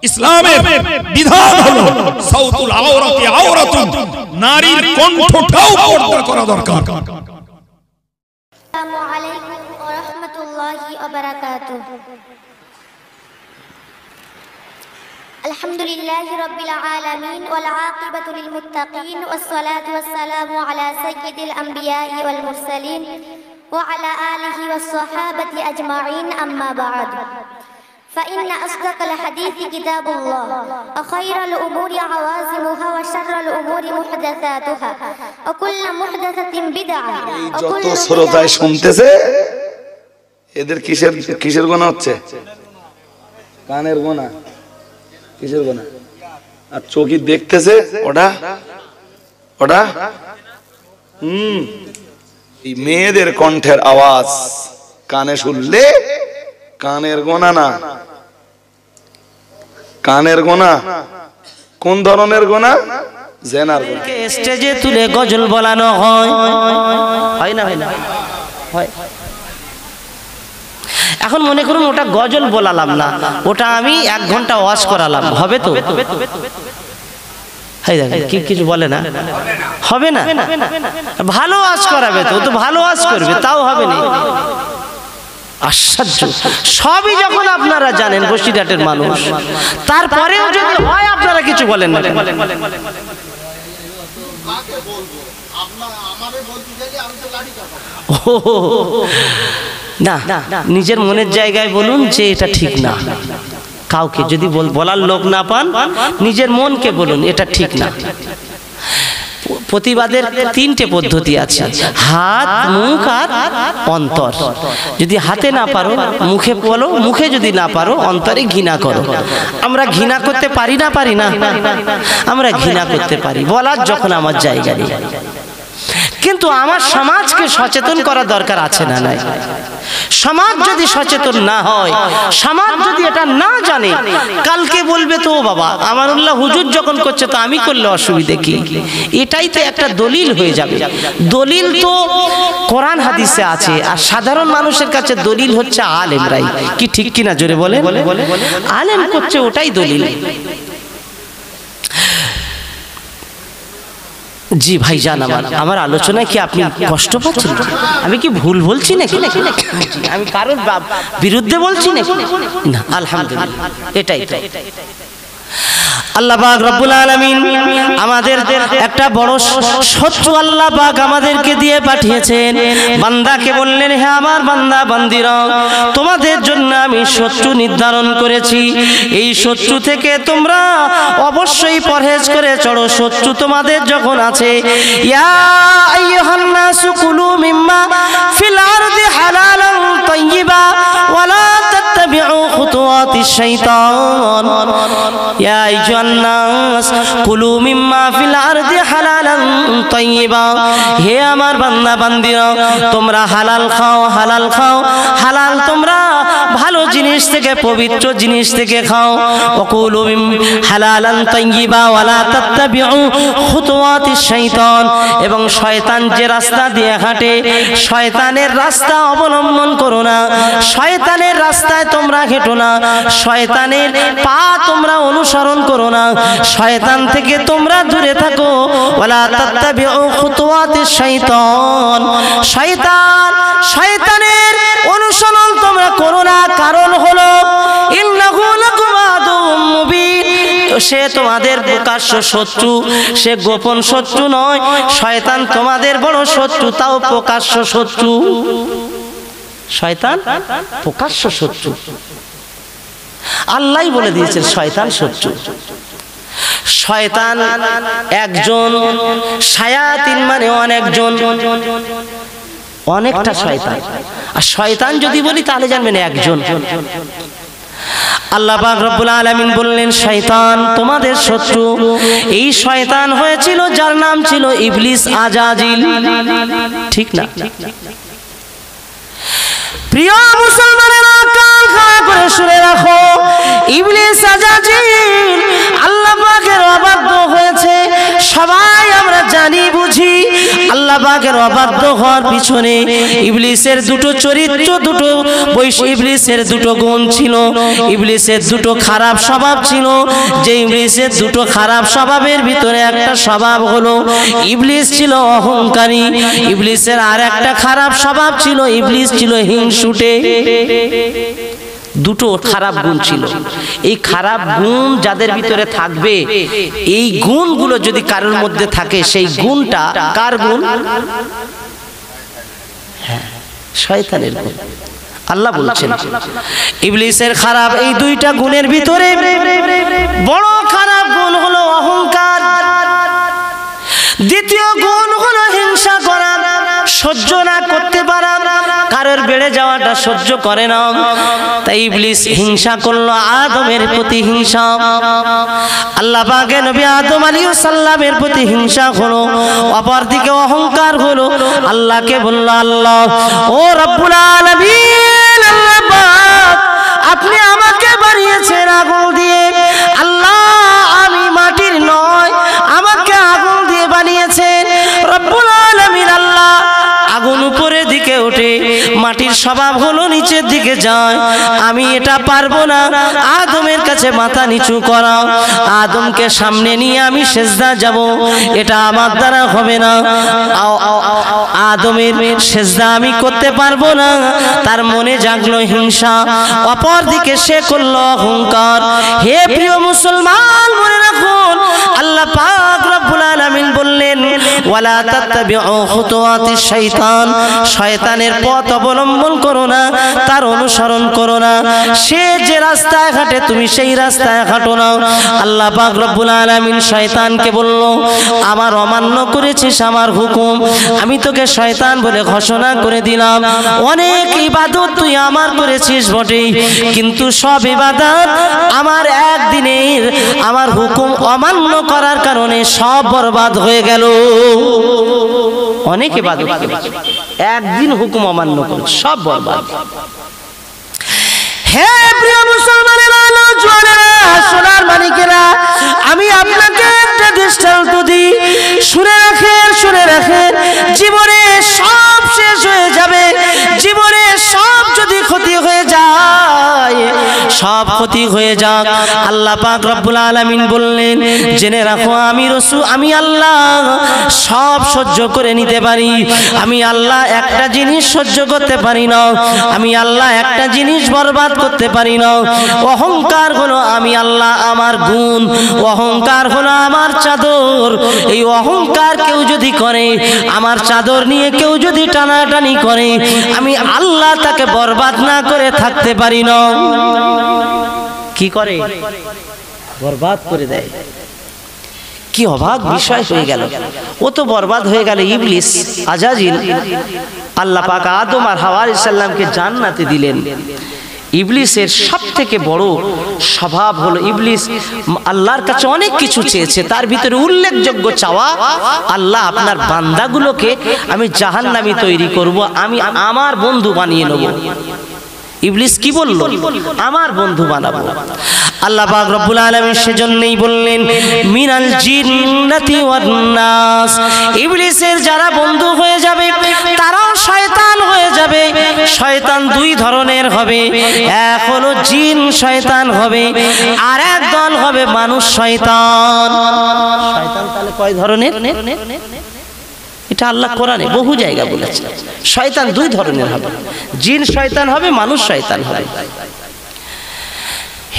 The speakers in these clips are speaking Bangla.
ইসলামের বিধান হলো সাউতুল আওরাতি আওরাতুন, নারীর কণ্ঠটাও পর্দা করা দরকার। আসসালামু আলাইকুম ওয়া রাহমাতুল্লাহি ওয়া বারাকাতুহু। আলহামদুলিল্লাহি রাব্বিল আলামিন ওয়াল আকিবাতু লিল মুত্তাকিন ওয়াস সালাতু ওয়াস সালামু আলা সাইয়্যিদিল আমবিয়াই ওয়াল মুরসালিন ওয়া আলা আলিহি ওয়াস সাহাবাতি আজমাইন, আম্মা বা'দ। فإن أصدق الحديث كتاب الله وخير الأمور عوازمها وشر الأمور محدثاتها وكل محدثة بدعة। যত শ্রোতায় শুনতেছে এদের কিসের গোনা হচ্ছে? কানের গোনা। কিসের গোনা? আর চোখে দেখতেছে ওটা এই মেয়েদের কণ্ঠের আওয়াজ কানে শুনলে কানের গোনা না, কানের গোনা। কোন ধরনের গোনা? জেনার গোনা। স্টেজে তুলে গজল বলানো হয়, হয় না? হয়। এখন মনে করুন ওটা গজল বলালাম না, ওটা আমি 1 ঘন্টা ওয়াজ করালাম, হবে তো? কিছু বলে না, হবে না। ভালো ওয়াজ করাবে তো ভালো ওয়াজ করবে, তাও হবে না। আশ্চর্য! সবই যখন আপনারা জানেন বসিরহাটের মানুষ, তারপরেও যদি হয় আপনারা কিছু বলেন না। না, নিজের মনের জায়গায় বলুন যে এটা ঠিক না। কাউকে যদি বলার লোক না পান, নিজের মনকে বলুন এটা ঠিক না। প্রতিবাদের 3টে পদ্ধতি আছে, হাত, মুখ আর অন্তর। যদি হাতে না পারো মুখে বলো, মুখে যদি না পারো অন্তরে ঘৃণা করো। আমরা ঘৃণা করতে পারি না, আমরা ঘৃণা করতে পারি বলার যখন আমার জায়গা নেই। কিন্তু আমার সমাজকে সচেতন করা দরকার আছে না নাই? সমাজ যদি সচেতন না হয়, সমাজ যদি এটা না জানে, কালকে বলবে তো বাবা আমানুল্লাহ হুজুর যখন করছে তো আমি করলে অসুবিধে কি? এটাই তো একটা দলিল হয়ে যাবে। দলিল তো কোরআন হাদিসে আছে, আর সাধারণ মানুষের কাছে দলিল হচ্ছে আলেমরাই। কি ঠিক কিনা জোরে বলে? আলেম করছে ওটাই দলিল। জি ভাই জান, আমার আলোচনায় কি আপনি কষ্ট পাচ্ছেন? আমি কি ভুল বলছি নাকি? আমি কারোর বিরুদ্ধে বলছি নাকি? না, আলহামদুলিল্লাহ, এটাই। আল্লাহ পাক রব্বুল আলামিন আমাদের একটা বড় শত্রু আল্লাহ পাক আমাদেরকে দিয়ে পাঠিয়েছেন। বান্দাকে বললেন, হে আমার বান্দা বান্দিরা, তোমাদের জন্য আমি শত্রু নির্ধারণ করেছি, এই শত্রু থেকে তোমরা অবশ্যই পরহেজ করে চলো। শত্রু তোমাদের যখন আছে, ইয়া আইয়ুহান নাসু কুলু মিম্মা ফিল আরদি হালালান তাইয়্যিবা ওয়ালা তাত্তাবিউ খুতুওয়াতিশ শাইতান। ইয়া আইয়ুহান নাস কুলু মিম্মা ফিল আরদি হালালান তাইয়্যিবা। হে আমার বান্দা বান্দিরা, তোমরা হালাল খাও, হালাল খাও, হালাল তোমরা ভালো জিনিস থেকে, পবিত্র জিনিস থেকে খাও। ওয়াকুলু মিম হালালান তাইয়্যিবা ওয়ালা তাত্তাবিউ খুতুওয়াতিশ শাইতান। এবং শয়তান যে রাস্তা দিয়ে হাঁটে, শয়তানের রাস্তা অবলম্বন করো না, শয়তানের রাস্তায় তোমরা হেঁটো না, শয়তানের পা তোমরা অনুসরণ করো না, শয়তান থেকে তোমরা দূরে থাকো। ওয়ালা তাত্তাবিউ খুতুওয়াতিশ শাইতান। শয়তানের অনুসরণ তোমরা করো না, কারণ হলো ইন্নাহু লাকুম আদুউম মুবিন। সে তোমাদের প্রকাশ্য শত্রু, সে গোপন শত্রু নয়। শয়তান তোমাদের বড় শত্রু, তাও প্রকাশ্য শত্রু। শয়তান প্রকাশ্য শত্রু, আল্লাহই বলে দিয়েছেন শয়তান শত্রু। শয়তান একজন, শায়াতিন মানে অনেকজন, অনেকটা শয়তান। আর শয়তান যদি বলি তাহলে জানবেন একজন। আল্লাহ পাক রব্বুল আলামিন বললেন, শয়তান তোমাদের শত্রু। এই শয়তান হয়েছিল যার নাম ছিল ইবলিস আজাজিল, ঠিক না? প্রিয় মুসলমানেরা, কান খাড়া করে শুনে রাখো, ইবলিস আজাজিল আল্লাহ পাকের অবাধ্য হয়েছে। সবাই আমরা জানি বুঝি আল্লাহ পাকের অবাধ্য হওয়ার পিছনে ইবলিসের দুটো চরিত্র, দুটো ইবলিসের দুটো গুণ ছিল, ইবলিসের দুটো খারাপ স্বভাব ছিল। যে ইবলিসের দুটো খারাপ স্বভাবের ভিতরে একটা স্বভাব হলো ইবলিস ছিল অহংকারী, ইবলিসের আর একটা খারাপ স্বভাব ছিল ইবলিস ছিল হিংসুটে। দুটো খারাপ গুণ ছিল। এই খারাপ গুণ যাদের ভিতরে থাকবে, এই গুণগুলো যদি কারোর মধ্যে থাকে, সেই গুণটা কার গুণ? হ্যাঁ, শয়তানের গুণ। আল্লাহ বলছেন ইবলিসের খারাপ এই দুইটা গুণের ভিতরে বড় খারাপ গুণ হলো অহংকার, দ্বিতীয় গুণ হলো হিংসা করা, সহ্য না করতে পারা, কারোর বেড়ে যাওয়াটা সহ্য করে না। তাই ইবলিস হিংসা করলো, আদমের প্রতি হিংসা। আল্লাহ পাকের নবী আদম আলাইহিস সালামের প্রতি হিংসা হলো, অপরদিকে অহংকার হলো। আল্লাহকে বলল, আল্লাহ ও রব্বুল আলামিন, আল্লাহ পাক আপনি আমাকে বানিয়েছেন আগুন দিয়ে, আল্লাহ আমি মাটির নয়, আমাকে আগুন দিয়ে বানিয়েছেন। রব্বুল আলামিন আল্লাহ আগুন উপরের দিকে ওঠে, মাটির স্বভাব হলো নিচের দিকে যায়, আমি এটা পারবো না। আদমের কাছে মাথা নিচু করা, আদমকে সামনে নিয়ে আমি সেজদা যাব, এটা আমার দ্বারা হবে না। আদমের সেজদা আমি করতে পারবো না। তার মনে জাগলো হিংসা, অপর দিকে সে করলো অহংকার। হে প্রিয় মুসলমান, মনে রাখুন আল্লাহ পাক রব্বুল আলামিন বললেন, ওয়ালা তাত্তাবিউ খুতুওয়াতিশ শাইতান, শয়তানের পথ অবলম্বন করো না, তার অনুসরণ করো না। সে যে রাস্তায় হাঁটে তুমি সেই রাস্তায় হাঁটো না। আল্লাহ পাক রব্বুল আলামিন শয়তানকে বলল, আমার অমান্য করেছিস আমার হুকুম, আমি তোকে শয়তান বলে ঘোষণা করে দিলাম। অনেক ইবাদত তুই আমার করেছিস বটে, কিন্তু সব ইবাদত আমার একদিনের আমার হুকুম অমান্য করার কারণে সব বরবাদ হয়ে গেল। অনেক ইবাদত একদিন হুকুম অমান্য করে সব বরবাদ। হে প্রিয় মুসলমানেরা, নওজওয়ানেরা, সোনার মানিকেরা, আমি আপনাকে একটা দৃষ্টান্ত দিই, শুনে রাখেন, শুনে রাখেন। জীবনে সব শেষ হয়ে যাবে, জীবনে সব যদি ক্ষতি হয়ে যায়, সব ক্ষতি হয়ে যাক, আল্লাহ পাক রব্বুল আলামিন বললেন, জেনে রাখো আমি রাসূল, আমি আল্লাহ সব সহ্য করে নিতে পারি। আমি আল্লাহ একটা জিনিস সহ্য করতে পারি না, আমি আল্লাহ একটা জিনিস বরবাদ করতে পারি না। অহংকার হলো আমি আল্লাহ আমার গুণ, অহংকার হলো আমার চাদর। এই অহংকার কেউ যদি করে, আমার চাদর নিয়ে কেউ যদি টানাটানি করে, আমি আল্লাহ তাকে বরবাদ না করে থাকতে পারি না। কি করে? বরবাদ করে দেয়। কি অবাক বিষয় হয়ে গেল, ও তো বরবাদ হয়ে গেল। ইবলিস আজাজিল, আল্লাহ পাক আদম আর হাওয়া আলাইহিস সালামকে জান্নাতে দিলেন। ইবলিসের সবথেকে বড় স্বভাব হলো, ইবলিস আল্লাহর কাছে অনেক কিছু চেয়েছে, তার ভিতরে উল্লেখযোগ্য চাওয়া, আল্লাহ আপনার বান্দাগুলোকে আমি জাহান্নামী তৈরি করব, আমি আমার বন্ধু বানিয়ে নেব। ইবলিস কি বলল? আমার বন্ধু বানাবো। আল্লাহ পাক রব্বুল আলামিন সেজন্যই বললেন, মিনাল জিন্নাতি ওয়ান নাস, ইবলিসের যারা বন্ধু হয়ে যাবে তারাও শয়তান হয়ে যাবে। শয়তান দুই ধরনের হবে, এক হলো জিন শয়তান হবে, আর এক দল হবে মানুষ শয়তান। শয়তান তাহলে কয় ধরনের? এটা আল্লাহ কোরআনে বহু জায়গা বলেছে। শয়তান দুই ধরনের হবে, জিন শয়তান হবে, মানুষ শয়তান হবে।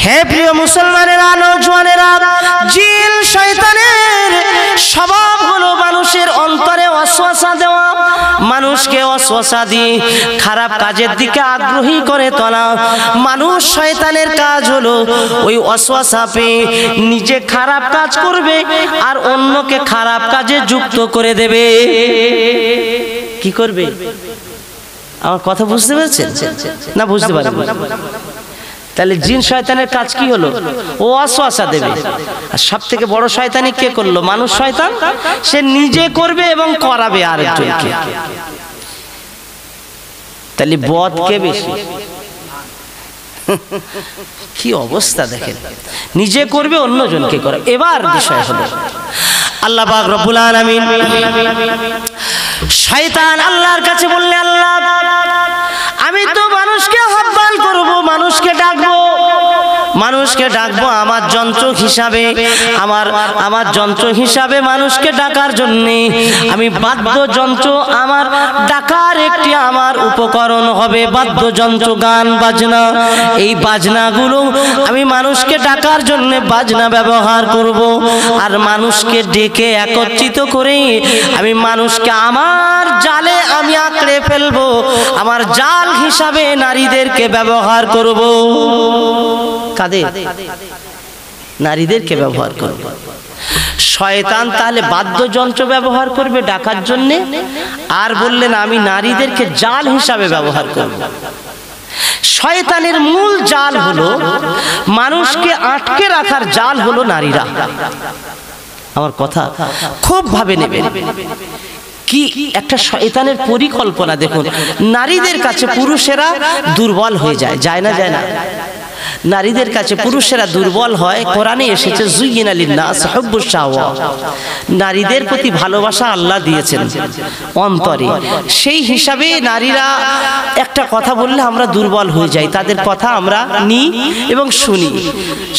হে প্রিয় মুসলমানেরা, নওজওয়ানেরা, জিন শয়তানের স্বভাব হলো মানুষের অন্তরে ওয়াসওয়াসা দেওয়া, মানুষকে ওয়াসওয়াসা দিয়ে খারাপ কাজের দিকে আগ্রহী করে তোলা। মানুষ শয়তানের কাজ হলো ওই ওয়াসওয়াসা পেয়ে নিজে খারাপ কাজ করবে আর অন্যকে খারাপ কাজে যুক্ত করে দেবে। কি করবে? আমার কথা বুঝতে পেরেছেন না? বুঝতে পারবেন? তাহলে জিন শয়তানের কাজ কি হলো? ও ওয়াসওয়াসা দেবে। আর সব থেকে বড় শয়তানি কে করলো? মানুষ শয়তান। সে নিজে করবে এবং করাবে আরেকজনকে। তাহলে বদ কে বেশি? কি অবস্থা দেখেন, নিজে করবে অন্যজনকে করে। এবার বিষয় হলো আল্লাহ পাক রব্বুল আলামিন শয়তান আল্লাহর কাছে বললে, আল্লাহ আমি তো মানুষকে আহ্বান করব, মানুষকে ডাকবো আমার যন্ত্র হিসাবে, আমার যন্ত্র হিসাবে মানুষকে ডাকার জন্য আমি বাদ্যযন্ত্র, আমার ডাকার একটি আমার উপকরণ হবে বাদ্যযন্ত্র, গান বাজনা। এই বাজনাগুলো আমি মানুষকে ডাকার জন্য বাজনা ব্যবহার করব, আর মানুষকে ডেকে একত্রিত করে আমি মানুষকে আমার জালে আমি আঁকড়ে ফেলবো, আমার জাল হিসাবে নারীদেরকে ব্যবহার করব। কাদের? নারীদেরকে ব্যবহার করবে। শয়তান তাহলে বাদ্যযন্ত্র ব্যবহার করবে ডাকার জন্য, আর বললেন আমি নারীদেরকে জাল হিসাবে ব্যবহার করব। শয়তানের মূল জাল হলো, মানুষকে আটকে রাখার জাল হলো নারীরা। আমার কথা খুব ভাবে নেবেন। কি একটা শয়তানের পরিকল্পনা দেখুন। নারীদের কাছে পুরুষেরা দুর্বল হয়ে যায়, যায় না? নারীদের কাছে পুরুষেরা দুর্বল হয়। কোরআনে এসেছে যুয়িনা লিন-নাস হুব্বুশ শাহওয়াত, নারীদের প্রতি ভালোবাসা আল্লাহ দিয়েছেন অন্তরে, সেই হিসাবে নারীরা একটা কথা বললে আমরা দুর্বল হয়ে যাই, তাদের কথা আমরা নিই এবং শুনি।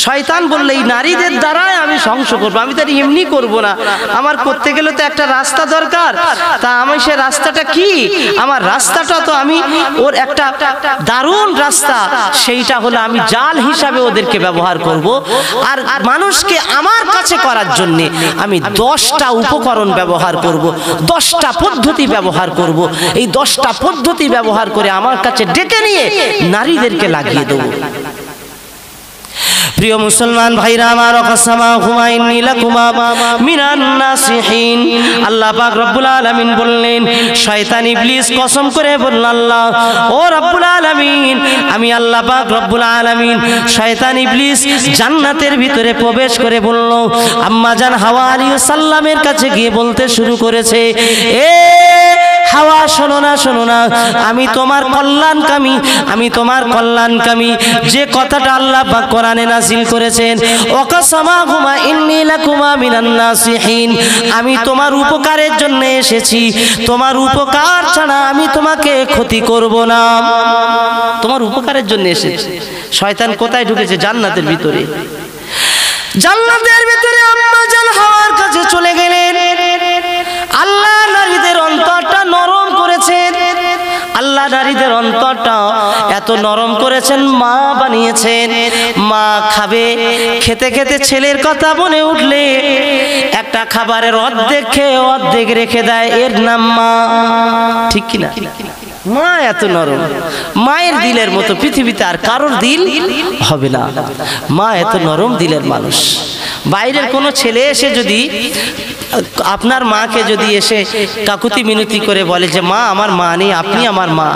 শয়তান বললে এই নারীদের দ্বারাই আমি ধ্বংস করবো, আমি তার এমনি করব না, আমার করতে গেলে তো একটা রাস্তা দরকার, তা আমি সে রাস্তাটা কি? আমার রাস্তাটা তো আমি ওর একটা দারুণ রাস্তা, সেইটা হলো আমি জাল হিসাবে ওদেরকে ব্যবহার করব, আর মানুষকে আমার কাছে করার জন্য আমি 10টা উপকরণ ব্যবহার করব, 10টা পদ্ধতি ব্যবহার করব। এই 10টা পদ্ধতি ব্যবহার করে আমার কাছে ডেকে নিয়ে নারীদেরকে লাগিয়ে দেব। প্রিয় মুসলমান ভাইরা আমার, কাসামা হুমাইনি লাকুমা মিনান নাসিহিন, আল্লাহ পাক রব্বুল আলামিন বললেন, শয়তান ইবলিস কসম করে বলল, আল্লাহ ও রব্বুল আলামিন, আমি আল্লাহ পাক রব্বুল আলামিন, শয়তান ইবলিস জান্নাতের ভিতরে প্রবেশ করে বলল, আম্মা জান হাওয়া আলাইহিস সালামের কাছে গিয়ে বলতে শুরু করেছে, এ হাওয়া শোনো না, আমি তোমার কল্যাণকামী, আমি তোমার কল্যাণকামী। যে কথাটা আল্লাহ পাক কোরআনে নাযিল করেছেন, ওয়াকাসামাহুমা ইন্নী লাকুমা মিনান নাসিহিন, আমি তোমার উপকারের জন্য এসেছি, তোমার উপকার ছাড়া আমি তোমাকে ক্ষতি করব না, তোমার উপকারের জন্য এসেছি। শয়তান কোথায় ঢুকেছে? জান্নাতের ভিতরে। জান্নাতের ভিতরে আম্মা জান হাওয়ার কাছে চলে গেলেন। আল্লাহ নারীদের অন্তরটা নরম করেছেন, আল্লাহ নারীদের অন্তরটা এত নরম করেছেন, মা বানিয়েছেন। মা খাবে, খেতে খেতে ছেলের কথা মনে উঠলে একটা খাবারের অর্ধেক খেয়ে অর্ধেক রেখে দেয়, এর নাম মা। ঠিক কিনা? মা এত নরম, মায়ের দিলের মতো পৃথিবীতে আর কারোর দিল হবে না। মা এত নরম দিলের মানুষ। বাইরের কোনো ছেলে এসে যদি আপনার মাকে যদি এসে কাকুতি মিনতি করে বলে যে মা আমার মা নেই, আপনি আমার মা,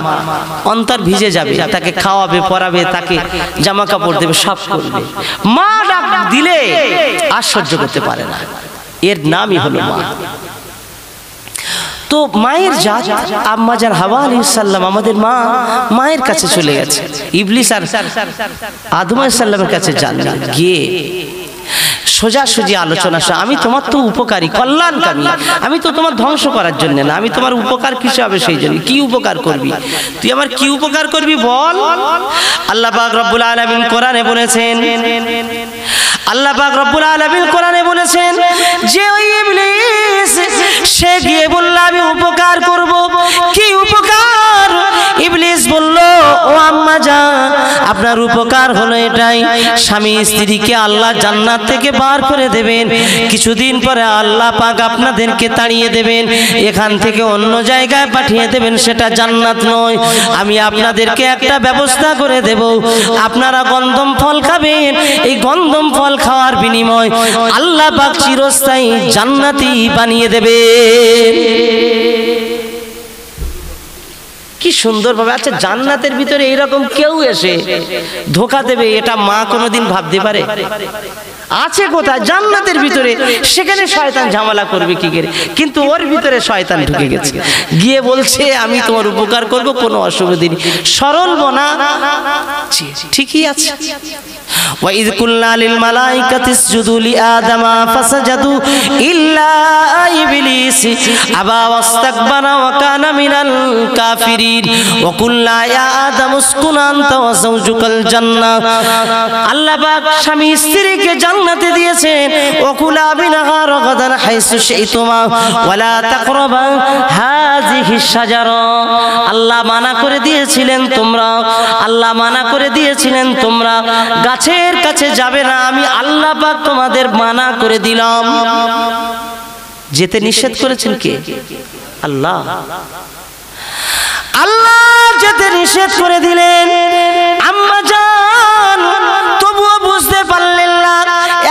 অন্তর ভিজে যাবে, তাকে খাওয়াবে, পরাবে, তাকে জামা কাপড় দেবে, সব করবে। মা ডাক দিলে আর সহ্য করতে পারে না, এর নামই হলো মা। তো মায়ের জাত আম্মা জান হাওয়া আলাইহিস সালাম, আমাদের মা, মায়ের কাছে চলে গেছে। ইবলিস আর আদম আলাইহিস সালামের কাছে যান, গিয়ে সোজাসুজি আলোচনা, আমি তোমার তো উপকারী, কল্যাণকামী, আমি তো তোমার ধ্বংস করার জন্য না, আমি তোমার উপকার কিসে হবে সেই জন্য। কি উপকার করবি তুই? আমার কি উপকার করবি বল? আল্লাহ পাক রব্বুল আলামিন কোরআনে বলেছেন, আল্লাহ পাক রব্বুল আলামিন কোরআনে বলেছেন যে ওই ইবলিস সে গিয়ে বলল আমি উপকার করব। কি উপকার? ইবলিস বলল, ও আম্মা জান, আপনার উপকার হলো এটাই, স্বামী স্ত্রীকে আল্লাহ জান্নাত থেকে বার করে দেবেন, কিছুদিন পরে আল্লাহ পাক আপনাদেরকে তাড়িয়ে দেবেন, এখান থেকে অন্য জায়গায় পাঠিয়ে দেবেন, সেটা জান্নাত নয়। আমি আপনাদেরকে একটা ব্যবস্থা করে দেব, আপনারা গন্ধম ফল খাবেন, এই গন্ধম ফল খাওয়ার বিনিময় আল্লাহ পাক চিরস্থায়ী জান্নাতি বানিয়ে দেবে। কি সুন্দরভাবে। আচ্ছা, জান্নাতের ভিতরে এইরকম কেউ এসে ধোকা দেবে, এটা মা কোনোদিন ভাবতে পারে? আছে কোথায়? জান্নাতের ভিতরে। সেখানে শয়তান ঝামেলা করবে কি করে? কিন্তু ওর ভিতরে শয়তান ঢুকে গেছে, গিয়ে বলছে আমি তোমার উপকার করব, কোনো অসুবিধা নেই। সরল মনা ঠিকই আছে। وَإِذْ قُلْنَا لِلْمَلَائِكَةِ اسْجُدُوا لِآدَمَ فَسَجَدُوا إِلَّا إِبْلِيسَ أَبَى وَاسْتَكْبَرَ وَكَانَ مِنَ الْكَافِرِينَ وَقُلْنَا يَا آدَمُ اسْكُنْ أَنْتَ وَزَوْجُكَ الْجَنَّةَ। আল্লাহ পাক স্বামী স্ত্রীকে জান্নাতে দিয়েছেন, وَكُلَا مِنْهَا رَغَدًا حَيْثُ شِئْتُمَا وَلَا تَقْرَبَا هَذِهِ الشَّجَرَةَ। আল্লাহ মানা করে দিয়েছিলেন তোমরা, আল্লাহ মানা করে দিয়েছিলেন তোমরা গাছের কাছে যাবে না, আমি আল্লাহ পাক তোমাদের মানা করে দিলাম। যেতে নিষেধ করেছেন কে? আল্লাহ। আল্লাহ যেতে নিষেধ করে দিলেন। আম্মা জান তবুও বুঝতে পারলেন না,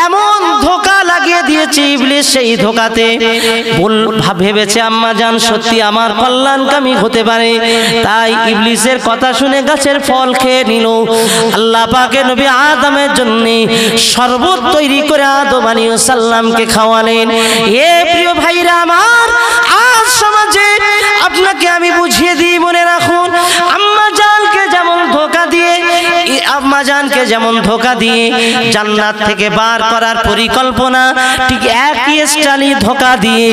এমন ধোঁকা লাগিয়ে দিয়েছে ইবলিস। সেই ধোঁকাতে ভেবেছে আম্মা জান সত্যি আমার কল্যাণকামী হতে পারে, তাই ইবলিসের কথা শুনে গাছের ফল খেয়ে নিল। আল্লাহ পাকের নবী আদমের জন্য শরবত তৈরি করে আদম আলাইহিস সালামকে খাওয়ালেন। এ প্রিয় ভাইরা আমার, আজ সমাজে আপনাকে আমি বুঝিয়ে দিই, মনে রাখুন, আম্মা জানকে যেমন ধোঁকা দিয়ে, আম্মা জানকে যেমন ধোঁকা দিয়ে জান্নাত থেকে বার করার পরিকল্পনা, ঠিক একই স্টাইলে ধোঁকা দিয়ে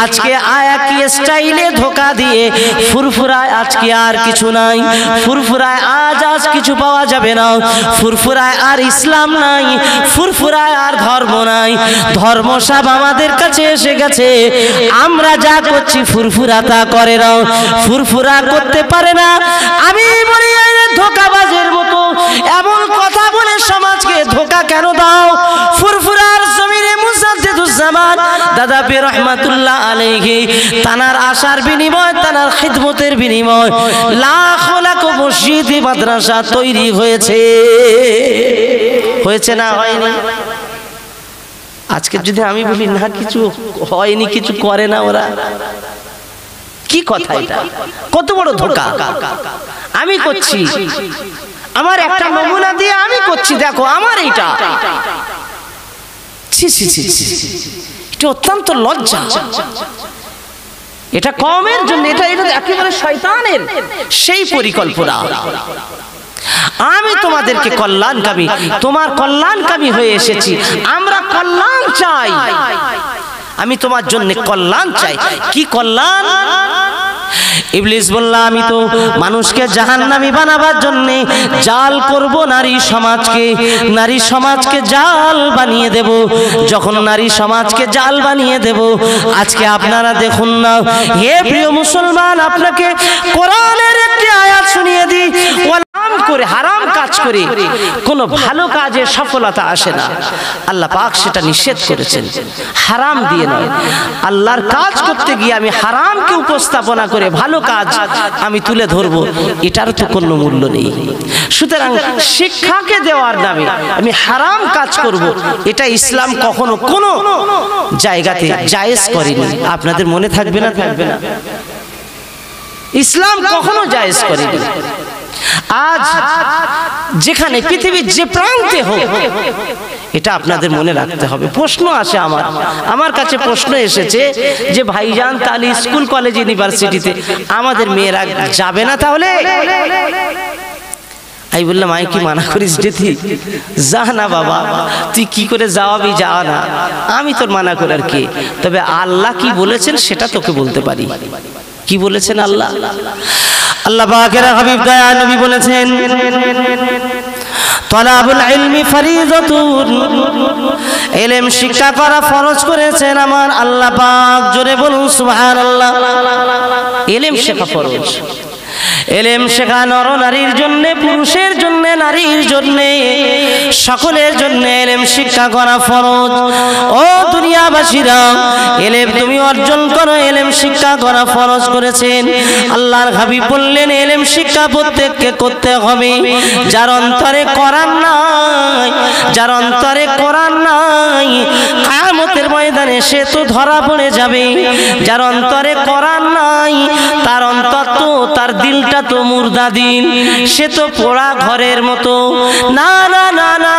আজকে একই স্টাইলে ধোঁকা দিয়ে ফুরফুরায় আজকে আর কিছু নাই। ফুরফুরায় আজ কিছু পাওয়া যাবে না। ফুরফুরায় আর ইসলাম নাই, ফুরফুরায় আর ধর্ম নাই। ধর্ম সব আমাদের কাছে এসে গেছে, আমরা যা করছি ফুরফুরা তা করে না, ফুরফুরা করতে পারে না। আমি বলি ধোঁকাবাজের মতো এমন কথা বলে সমাজকে ধোঁকা কেন দাও? ফুরফুরার জমিনে মুজাদ্দিদুজ্জামান দাদা পীর রহমাতুল্লাহ আলাইহি তানার আশার বিনিময়, তানার খিদমতের বিনিময় লাখ লাখ মসজিদ মাদ্রাসা তৈরি হয়েছে। হয়েছে না হয়নি? আজকে যদি আমি বলি না কিছু হয়নি, কিছু করে না ওরা, কি কথা এটা? কত বড় ধোঁকা! আমি করছি, আমার একটা নমুনা দিয়ে আমি করছি, দেখো আমার এইটা। এটা অত্যন্ত লজ্জা। এটা কওমের জন্য, এটা একেবারে শয়তানের সেই পরিকল্পনা। আমি তোমাদেরকে কল্যাণকামী, তোমার কল্যাণকামী হয়ে এসেছি। আমরা কল্যাণ চাই, আমি তোমার জন্য কল্যাণ চাই। কি কল্যাণ? ইবলিস বলল আমি তো মানুষকে জাহান্নামী বানাবার জন্য জাল করব নারী সমাজকে, নারী সমাজকে জাল বানিয়ে দেব। যখন নারী সমাজকে জাল বানিয়ে দেব, আজকে আপনারা দেখুন না, হে প্রিয় মুসলমান, আপনাকে কোরআনের একটি আয়াত শুনিয়ে দিই। করে হারাম কাজ করে কোনো ভালো কাজে সফলতা আসে না। আল্লাহ পাক সেটা নিষেধ করেছেন, হারাম দিয়ে নয়। আল্লাহর কাজ করতে গিয়ে আমি হারামকে উপস্থাপনা করে ভালো কাজ আমি তুলে ধরবো, এটার তো কোনো মূল্য নেই। সুতরাং শিক্ষাকে দেওয়ার নামে আমি হারাম কাজ করব, এটা ইসলাম কখনো কোনো জায়গাতে জায়েজ করেনি। আপনাদের মনে থাকবে না? থাকবে না? ইসলাম কখনো জায়েজ করেনি। আজ যেখানে পৃথিবীর যে প্রান্তে হোক, এটা আপনাদের মনে রাখতে হবে। প্রশ্ন আসে আমার কাছে প্রশ্ন এসেছে যে ভাইজান তাহলে স্কুল কলেজ ইউনিভার্সিটিতে আমাদের মেয়েরা যাবে না? তাহলে আমি বললাম আমি কি মানা করিস যেতে? যা না বাবা, তুই কি করে যাওয়াবি, যাওয়া না, আমি তোর মানা করার কি। তবে আল্লাহ কি বলেছেন সেটা তোকে বলতে পারি। কি বলেছেন আল্লাহ? আল্লাহ পাকের হাবিব দয়া নবী বলেছেন তালাবুল ইলমি ফরিজাতুন, ইলম শিক্ষা করা ফরজ করেছেন আমার আল্লাহ পাক। জোরে বলুন সুবহানাল্লাহ। ইলম শেখা ফরজ। ইলম শেখা নর নারীর জন্য, পুরুষের জন্য, নারীর জন্য, সকলের জন্য ইলম শিক্ষা করা ফরজ। ও দুনিয়াবাসীরা, ইলম তুমি অর্জন করো, ইলম শিক্ষা করা ফরজ করেছেন আল্লাহর হাবিব। বললেন ইলম শিক্ষা প্রত্যেককে করতে হবে। যার অন্তরে কোরআন নাই, যার অন্তরে কোরআন নাই, কিয়ামতের ময়দানে সে তো ধরা পড়ে যাবে। যার অন্তরে কোরআন নাই, তার অন্তর তো, তার দিলটা দিনটা তো মুর্দা দিন, সে তো পোড়া ঘরের মতো। না না না না,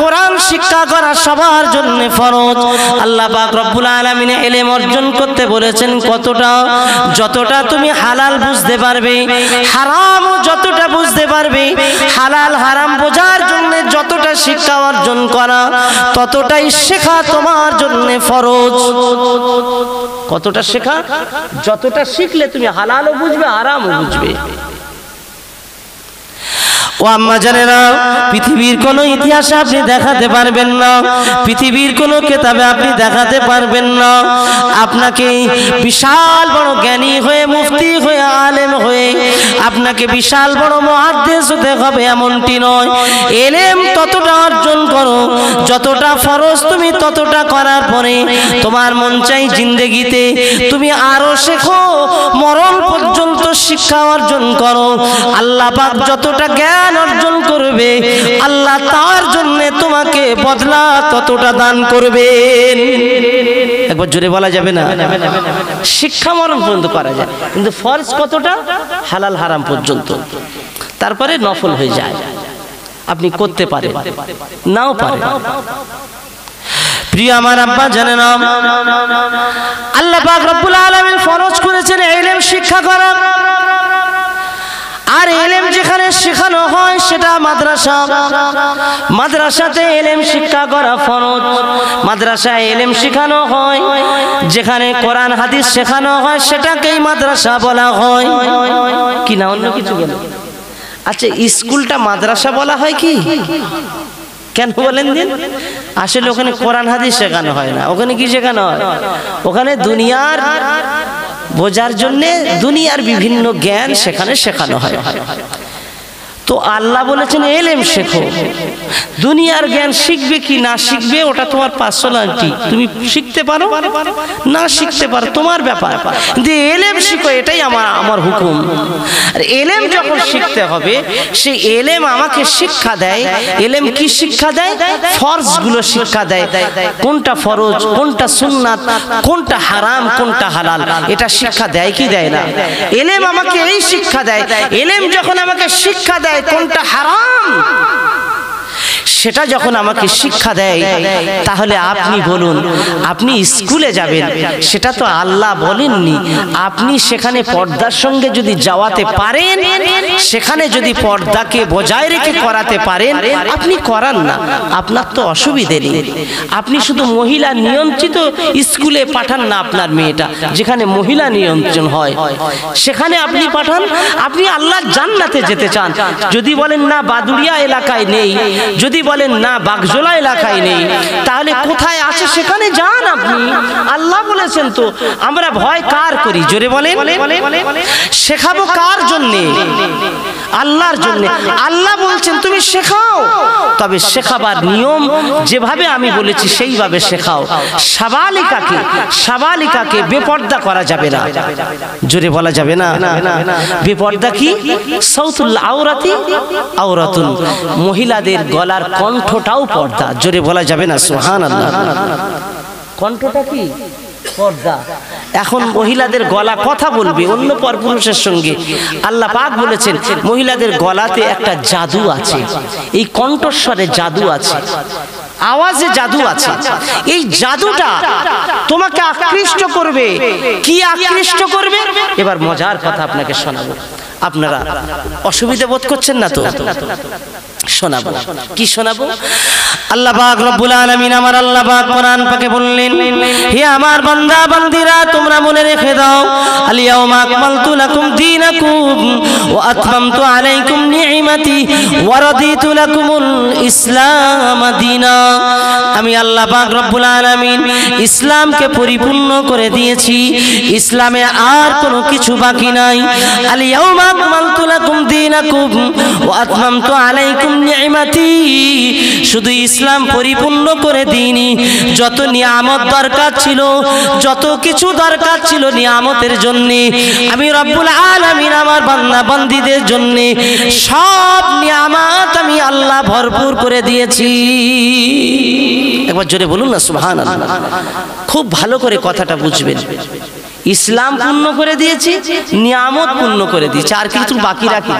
কোরআন শিক্ষা করা সবার জন্য ফরজ। আল্লাহ পাক রব্বুল আলামিন ইলম অর্জন করতে বলেছেন কতটা? যতটা তুমি হালাল বুঝতে পারবে, হারাম যতটা বুঝতে পারবে, হালাল হারাম বোঝার জন্য যতটা শিক্ষা অর্জন করা ততটাই শেখা তোমার জন্য ফরজ। কতটা শেখা? যতটা শিখলে তুমি হালালও বুঝবে হারামও বুঝবে। ও আম্মা জানেরা, পৃথিবীর কোনো ইতিহাসে আপনি দেখাতে পারবেন না, পৃথিবীর কোনো কিতাবে আপনি দেখাতে পারবেন না আপনাকে বিশাল বড় জ্ঞানী হয়ে, মুফতি হয়ে, আলেম হয়ে আপনাকে বিশাল বড় মুহাদ্দিস হতে হবে এমনটি নয়। ইলম ততটা অর্জন করো যতটা ফরজ, তুমি ততটা করার পরে তোমার মন চাই জিন্দেগিতে তুমি আরো শেখো, মরণ পর্যন্ত শিক্ষা অর্জন করো। আল্লাহ পাক যতটা জ্ঞান অর্জন করবে আল্লাহ তার জন্য তোমাকে বদলা ততটা দান করবেন। একবার জোরে বলা যাবে না? শিক্ষা মরণ পর্যন্ত করা যায়, কিন্তু ফরজ কতটা? হালাল হারাম পর্যন্ত, তারপরে নফল হয়ে যায়। আপনি করতে পারেন, নাও পারেন। প্রিয় আমার আব্বা জানেন, আল্লাহ পাক রব্বুল আলামিন ফরজ করেছেন ইলম শিক্ষা করা। আর ইলম যেখানে শেখানো হয় সেটা মাদ্রাসা, মাদ্রাসাতে ইলম শিক্ষা করা ফরজ। মাদ্রাসায় ইলম শেখানো হয়, যেখানে কোরআন হাদিস শেখানো হয় সেটাকেই মাদ্রাসা বলা হয়। কি না অন্য কিছু বলে? আচ্ছা, স্কুলটা মাদ্রাসা বলা হয় কি? কেন বলেন দিন? আসলে ওখানে কোরআন হাদিস শেখানো হয় না, ওখানে কি শেখানো হয়? ওখানে দুনিয়ার বোঝার জন্য দুনিয়ার বিভিন্ন জ্ঞান সেখানে শেখানো হয়। তো আল্লাহ বলেছেন ইলম শেখো। দুনিয়ার জ্ঞান শিখবে কি না শিখবে ওটা তোমার পার্সোনালিটি, তুমি শিখতে পারো না শিখতে পারো তোমার ব্যাপার, কিন্তু ইলম শিখো, এটাই আমার হুকুম। আর ইলম যখন শিখতে হবে, সেই ইলম আমাকে শিক্ষা দেয়। ইলম কি শিক্ষা দেয়? ফরজ গুলো শিক্ষা দেয়, কোনটা ফরজ, কোনটা সুন্নাত, কোনটা হারাম, কোনটা হালাল, এটা শিক্ষা দেয় কি দেয় না? ইলম আমাকে এই শিক্ষা দেয়। ইলম যখন আমাকে শিক্ষা দেয় কোনটা হারাম, সেটা যখন আমাকে শিক্ষা দেয়, তাহলে আপনি বলুন, আপনি স্কুলে যাবেন, সেটা তো আল্লাহ বলেননি। আপনি সেখানে পর্দার সঙ্গে যদি যাওয়াতে পারেন, সেখানে যদি পর্দাকে বজায় রেখে করাতে পারেন, আপনি করান না, আপনার তো অসুবিধে নেই। আপনি শুধু মহিলা নিয়ন্ত্রিত স্কুলে পাঠান না আপনার মেয়েটা, যেখানে মহিলা নিয়ন্ত্রণ হয় সেখানে আপনি পাঠান। আপনি আল্লাহ জান্নাতে যেতে চান, যদি বলেন না বাদুড়িয়া এলাকায় নেই, যদি বলেন না বাগজোলা এলাকায় নেই, তাহলে কোথায় আছে সেখানে যান আপনি। আল্লাহ বলেছেন তো, আমরা ভয় কার করি? জোরে বলেন। শেখাবো কার জন্যে? আল্লাহর জন্যে। আল্লাহ বলছেন তুমি শেখাও, তবে শেখাবার নিয়ম যেভাবে আমি বলেছি সেইভাবে শেখাও। সাবালিকাকে বেপর্দা করা যাবে না। জোরে বলা যাবে না। বেপর্দা কি? সাউতুল আওরাতি আওরাতুন, মহিলাদের গলার কণ্ঠটাও পর্দা। জোরে বলা যাবে না সুবহানাল্লাহ। কণ্ঠটা কি? পর্দা। এখন মহিলাদের গলা কথা বলবে অন্য পরপুরুষের সঙ্গে। আল্লাহ পাক বলেছেন মহিলাদের গলাতে একটা জাদু আছে, এই কণ্ঠস্বরে জাদু আছে, আওয়াজে জাদু আছে। এই জাদুটা তোমাকে আকৃষ্ট করবে। কি আকৃষ্ট করবে? এবার মজার কথা আপনাকে শোনাবো। আপনারা অসুবিধা বোধ করছেন না তো? শোনাবো। কি শোনাবো? আল্লাহ পাক রব্বুল আলামিন, আমার আল্লাহ পাক কোরআন পাকে বললেন, হে আমার বান্দা বান্দিরা, তোমরা মনে রেখে দাও, আল ইয়াউমা আকমালতু লাকুম দীনাকুম ওয়া আতমামতু আলাইকুম নি'মাতি ওয়া রাদিতু লাকুমুল ইসলাম দীনা। আমি আল্লাহ পাক রব্বুল আলামিন ইসলামকে পরিপূর্ণ করে দিয়েছি, ইসলামে আর কোনো কিছু বাকি নাই। আল ইয়াউমা আকমালতু লাকুম দীনাকুম ওয়া আতমামতু আলাইকুম নি'মাতি, শুধু ইসলাম পরিপূর্ণ করে দিইনি, যত নিয়ামত দরকার ছিল, যত কিছু দরকার ছিল নিয়ামতের জন্য, আমি রব্বুল আলামিন আমার বান্দা বান্দীদের জন্য সব নিয়ামত আমি আল্লাহ ভরপুর করে দিয়েছি। একবার জোরে বলুন না সুবহানাল্লাহ। খুব ভালো করে কথাটা বুঝবেন। ইসলাম পূর্ণ করে দিয়েছি, নিয়ামত পূর্ণ করে দিয়েছি, আর কিছু বাকি রাখি।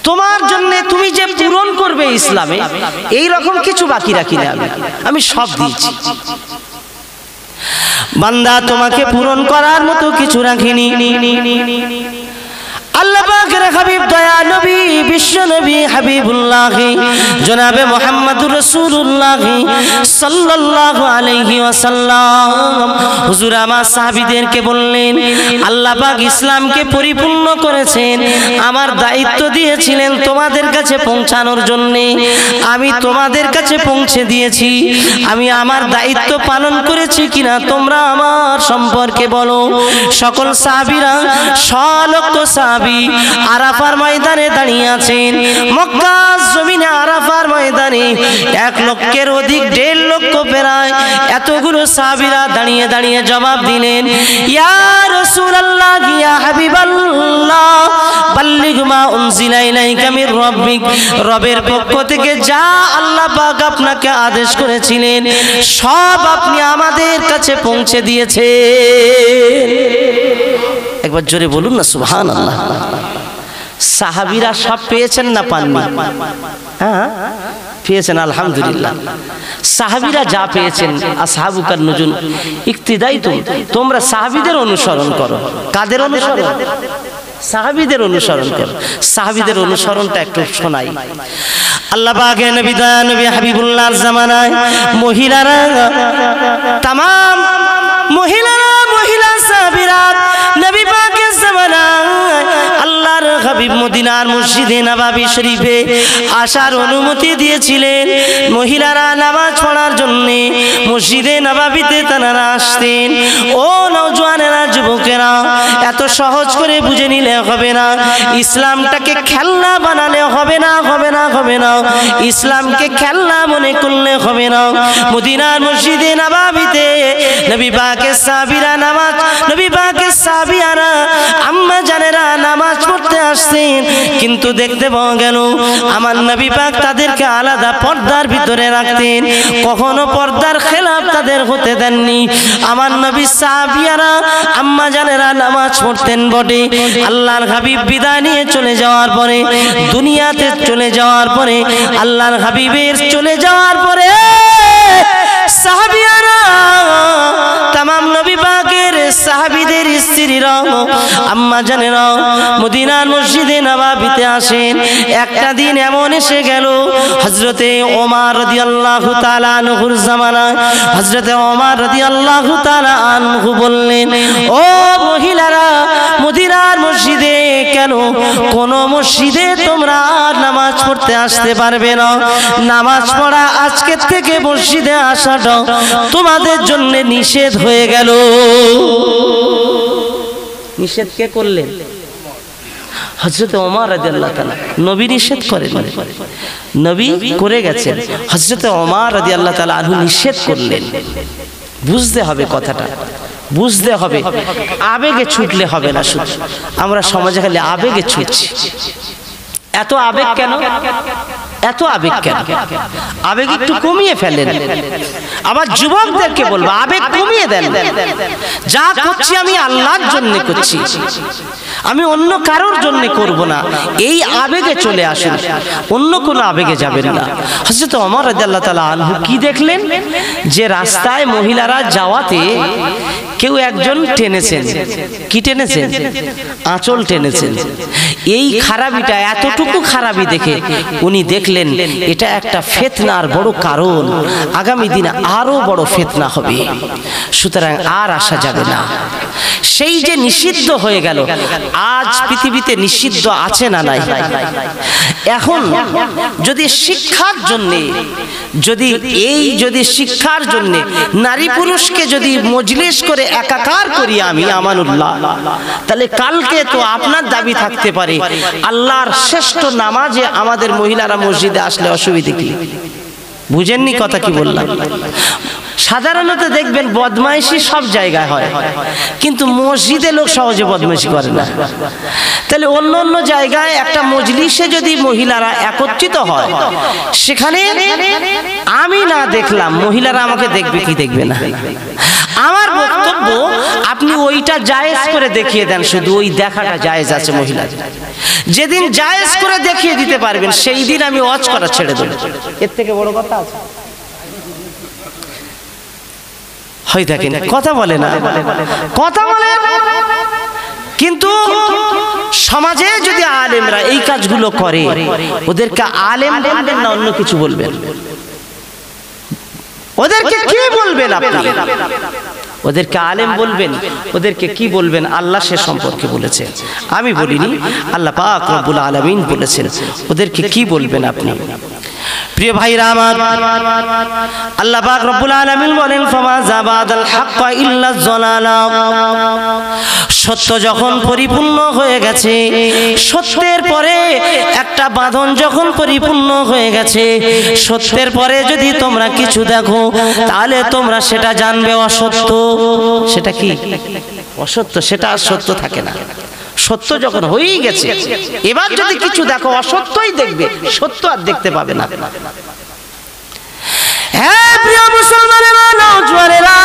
তোমার জন্য তুমি যে পূরণ করবে ইসলামে, এই রকম কিছু বাকি রাখি না, আমি সব দিয়েছি। বান্দা তোমাকে পূরণ করার মতো কিছু রাখিনি। আল্লাহ পাকের হাবিব দয়া নবী বিশ্ব নবী হাবিবুল্লাহ জনাবে মুহাম্মদুর রাসূলুল্লাহ সাল্লাল্লাহু আলাইহি ওয়াসাল্লাম হুজুর আমার সাহাবীদেরকে বললেন, আল্লাহ পাক ইসলামকে পরিপূর্ণ করেছেন, আমার দায়িত্ব দিয়েছিলেন তোমাদের কাছে পৌঁছানোর জন্য, আমি তোমাদের কাছে পৌঁছে দিয়েছি। আমি আমার দায়িত্ব পালন করেছি কিনা তোমরা আমার সম্পর্কে বলো। সকল সাহাবীরা লক্ষ সাহাবী আরাফার ময়দানে দাঁড়িয়ে আছেন। মক্কা জমিনে আরাফার ময়দানে 1 লক্ষের অধিক, 1.5 লক্ষ প্রায় এতগুলো সাহাবীরা দাঁড়িয়ে দাঁড়িয়ে জবাব দিলেন, ইয়া রাসূলুল্লাহ ইয়া হাবিবাল্লাহ বাল্লিগ মা উনজিলা ইলাইকা মির রাব্বিক, রবের পক্ষ থেকে যা আল্লাহ পাক আপনাকে আদেশ করেছিলেন সব আপনি আমাদের কাছে পৌঁছে দিয়েছেন। একবার জোরে বলুন না সুবহানাল্লাহ। সাহাবীরা সব পেয়েছেন না পাননি? হ্যাঁ পেয়েছেন, আলহামদুলিল্লাহ। সাহাবীরা যা পেয়েছেন, আসহাবুকান নুজুম ইক্তিদাই, তোমরা সাহাবীদের অনুসরণ করো। কাদের অনুসরণ? সাহাবীদের অনুসরণ করো। সাহাবীদের অনুসরণটা একটু শোনাই। আল্লাহ পাক নবী দয়া নবী হাবিবুল্লাহর জামানায় মহিলারা, तमाम মহিলা সাহাবীরা নবী পাকের জামানায় আল্লাহর হাবিব মদিনার মসজিদে নববী শরীফে আসার অনুমতি দিয়েছিলেন। মহিলারা নামাজ পড়ার জন্য মসজিদে নববীতে তারা আসতেন। ও নওজওয়ানেরা, যুবকেরা, এত সহজ করে বুঝে নিলে হবে না, ইসলামটাকে খেলনা বানালে হবে না, হবে না, হবে না, ইসলামকে খেলনা মনে করলে হবে না। মদিনার মসজিদে নববীতে নবী পাকের সাহাবীরা নামাজ, নবী পাকের সাহাবীরা আম্মা জানেরা নামাজ পড়তে আসছেন, কিন্তু দেখতে পাওয়া গেল আমার নবী পাক তাদেরকে আলাদা পর্দার ভিতরে রাখতেন, কখনো পর্দার খেলাফ তাদের হতে দেননি। আমার নবী সাহাবীরা আম্মা জানেরা নামাজ পড়তেন বটে, আল্লাহর হাবিব বিদায় নিয়ে চলে যাওয়ার পরে, দুনিয়াতে চলে যাওয়ার পরে, আল্লাহর হাবিবের চলে যাওয়ার পরে সাহাবীরা तमाम নবী পাকের সাহাবীদের স্ত্রীরা আম্মা জানেরা মদিনার মসজিদে নববীতে আসেন। একটা দিন এমন এসে গেল, হযরতে ওমর রাদিয়াল্লাহু তাআলা আনহুর জামানায় হযরতে ওমর রাদিয়াল্লাহু তাআলা আনহু বললেন, ও মহিলারা, মদিনার মসজিদে কেন কোন মসজিদে তোমরা নামাজ পড়তে আসতে পারবে না? নামাজ পড়া আজকে থেকে মসজিদে আসাটা তোমাদের জন্য নিষেধ হয়ে গেল। নিষেধ কে করলেন? হযরত ওমর রাদিয়াল্লাহু তাআলা। নবী নিষেধ করেন, নবী করে গেছেন, হযরত ওমর রাদিয়াল্লাহু তাআলা আনহু নিষেধ করলেন। বুঝতে হবে কথাটা, বুঝতে হবে। আবেগে ছুটলে হবে না। শুধু আমরা সমাজে খালি আবেগে ছুটছি। এত আবেগ কেন? এত আবেগ কেন? আবেগ একটু কমিয়ে ফেলেন। আবার যুবকদেরকে বলবো, আবেগ কমিয়ে দেন। যা করছি আমি আল্লাহর জন্য করছি, আমি অন্য কারোর জন্য করব না। এই আবেগে চলে আসেন, অন্য কোনো আবেগে যাবেন না। হযরত ওমর রাদিয়াল্লাহু তাআলা আনহু কি দেখলেন, যে রাস্তায় মহিলারা যাওয়াতে কেউ একজন টেনেছেন। কি টেনেছেন? আঁচল টেনেছেন। এই খারাপিটা, এতটুকু খারাপি দেখে উনি দেখলেন এটা একটা ফিতনার বড় কারণ, আগামী দিনে আরো বড় ফিতনা হবে, সুতরাং আর আসা যাবে না। সেই যে নিষিদ্ধ হয়ে গেল, আজ পৃথিবীতে নিষিদ্ধ আছে না নাই? এখন যদি শিক্ষার জন্য, যদি শিক্ষার জন্য নারী পুরুষকে যদি মজলিস করে একাকার করি আমি আমানুল্লাহ, তাহলে কালকে তো আপনার দাবি থাকতে পারে আল্লাহর শ্রেষ্ঠ নামাজে আমাদের মহিলারা মসজিদে আসলে অসুবিধা কি? বুঝেননি কথা কি বললাম? সাধারণত দেখবেন বদমাইশি সব জায়গায় হয়, কিন্তু মসজিদে লোক সহজে বদমাইশি করে না। তাহলে অন্য অন্য জায়গায় একটা মজলিসে যদি মহিলারা একত্রিত হয়, সেখানে আমি না দেখলাম, মহিলারা আমাকে দেখবে কি দেখবে না? আমার বক্তব্য বক্তব্য আপনি ওইটা জায়েজ করে দেখিয়ে দেন, শুধু ওই দেখাটা জায়েজ আছে মহিলাদের। যেদিন জায়েজ করে দেখিয়ে দিতে পারবেন সেই দিন আমি ওয়াজ করা ছেড়ে দেব। এর থেকে বড় কথা আছে? হয় দেখেন কথা বলে না, কথা বলে, কিন্তু সমাজে যদি আলেমরা এই কাজগুলো করে ওদেরকে আলেম বলবেন না অন্য কিছু বলবেন? ওদেরকে কি বলবেন আপনি? ওদেরকে আলেম বলবেন? ওদেরকে কি বলবেন? আল্লাহ সে সম্পর্কে বলেছেন, আমি বলিনি, আল্লাহ পাক রব্বুল আলামিন বলেছেন। ওদেরকে কি বলবেন আপনি? প্রিয় ভাইরা আমার, আল্লাহ পাক রব্বুল আলামিন বলেন ফামা যাবাদাল হাক্কা ইল্লা যালালা। সত্য যখন পরিপূর্ণ হয়ে গেছে, সত্যের পরে একটা বাঁধন যখন পরিপূর্ণ হয়ে গেছে, সত্যের পরে যদি তোমরা কিছু দেখো তাহলে তোমরা সেটা জানবে অসত্য। সেটা কি? অসত্য। সেটা আর সত্য থাকে না। সত্য যখন হয়েই গেছে, এবার যদি কিছু দেখো অসত্যই দেখবে, সত্য আর দেখতে পাবে না। হ্যাঁ প্রিয় মুসলমানেরা, নওজওয়ানেরা,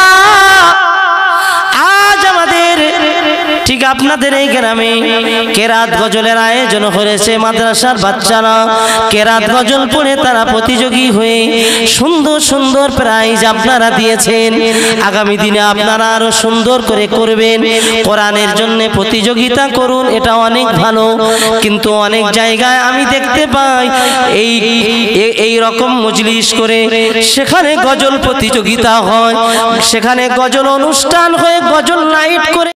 আজ আমাদের ঠিক আপনাদের এই গ্রামে কেরাত গজলের আয়োজন করেছে। মাদ্রাসার বাচ্চারা কেরাত গজল পড়ে তারা প্রতিযোগী হয়ে সুন্দর সুন্দর প্রাইজ আপনারা দিয়েছেন। আগামী দিনে আপনারা আরো সুন্দর করে করবেন, কোরআনের জন্য প্রতিযোগিতা করুন, এটা অনেক ভালো। কিন্তু অনেক জায়গায় আমি দেখতে পাই এই রকম মজলিস করে সেখানে গজল প্রতিযোগিতা হয়, সেখানে গজল অনুষ্ঠান হয়ে গজল নাইট করে